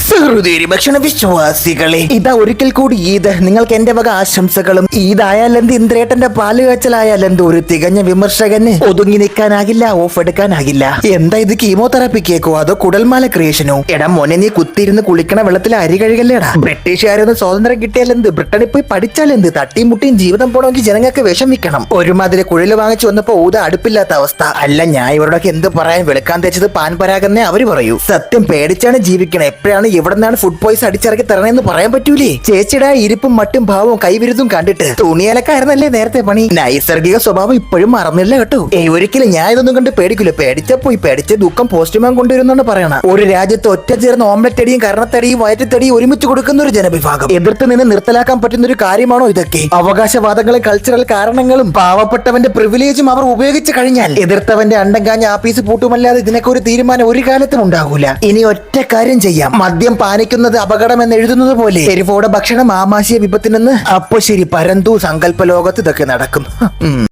സഹൃദയ ഭക്ഷണ വിശ്വാസികളെ, ഇതാ ഒരിക്കൽ കൂടി ഈദ്. നിങ്ങൾക്ക് എന്റെ വക ആശംസകളും. ഈദായാലെന്ത്, ഇന്ദ്രേട്ടന്റെ പാല് കാച്ചലായാലെന്ത്, ഒരു തികഞ്ഞ വിമർശകന് ഒതുങ്ങി നിൽക്കാനാകില്ല, ഓഫ് എടുക്കാനാകില്ല. എന്താ ഇത്, കീമോതെറാപ്പി കേക്കോ അതോ കുടൽമാല ക്രിയേഷനോ? എടാ മോനെ, നീ കുത്തിയിരുന്ന് കുളിക്കണ വെള്ളത്തിൽ അരി കഴുകല്ലേടാ. ബ്രിട്ടീഷുകാരൊന്ന് സ്വാതന്ത്ര്യം കിട്ടിയാലെന്ത്, ബ്രിട്ടനിൽ പോയി പഠിച്ചാലെന്ത്, തട്ടിയും മുട്ടിയും ജീവിതം പോണമെങ്കിൽ ജനങ്ങൾക്ക് വിഷമിക്കണം. ഒരുമാതിരി കുഴല് വാങ്ങിച്ചു വന്നപ്പോ ഊത അടുപ്പില്ലാത്ത അവസ്ഥ. അല്ല, ഞാൻ ഇവരോടൊക്കെ എന്ത് പറയാൻ, വെളുക്കാൻ തേച്ചത് പാൻ പരാഗെന്നേ അവര് പറയൂ. സത്യം, പേടിച്ചാണ് ജീവിക്കണം. എപ്പോഴാണ് എവിടെ നിന്നാണ് ഫുഡ് പോയിസ് അടിച്ചിറക്കി തരണമെന്ന് പറയാൻ പറ്റൂലേ. ചേച്ചിയുടെ ഇരിപ്പും മറ്റും ഭാവവും കൈവിരുതും കണ്ടിട്ട് തുണിയലക്കായിരുന്നല്ലേ നേരത്തെ പണി. നൈസർഗിക സ്വഭാവം ഇപ്പോഴും മറന്നില്ല കേട്ടോ. ഒരിക്കലും ഞാൻ ഇതൊന്നും കണ്ട് പേടിക്കില്ല. പേടിച്ച ദുഃഖം പോസ്റ്റ്മാൻ കൊണ്ടുവരുന്നാണ് പറയണ. ഒരു രാജ്യത്ത് ഒറ്റ ചേർന്ന് ഓംലറ്റ് അടിയും കരണത്തടിയും വയറ്റത്തടിയും ഒരുമിച്ച് കൊടുക്കുന്ന ഒരു ജനവിഭാഗം എതിർത്ത് നിന്ന് നിർത്തലാക്കാൻ പറ്റുന്ന ഒരു കാര്യമാണോ ഇതൊക്കെ? അവകാശവാദങ്ങളും കൾച്ചറൽ കാരണങ്ങളും പാവപ്പെട്ടവന്റെ പ്രിവിലേജും അവർ ഉപയോഗിച്ചു കഴിഞ്ഞാൽ എതിർത്തവന്റെ അണ്ടം കാഞ്ഞ ആപ്പീസ് പൂട്ടുമല്ലാതെ ഇതിനൊക്കെ ഒരു തീരുമാനം ഒരു കാലത്തും ഉണ്ടാകൂല. ഇനി ഒറ്റ കാര്യം ചെയ്യാം, മദ്യം പാനിക്കുന്നത് അപകടമെന്ന് എഴുതുന്നത് പോലെ എരിവോടെ ഭക്ഷണം ആമാശയ വിപത്തിനെന്ന്. അപ്പൊ ശരി, പരന്തു സങ്കല്പ ലോകത്ത് ഇതൊക്കെ നടക്കും.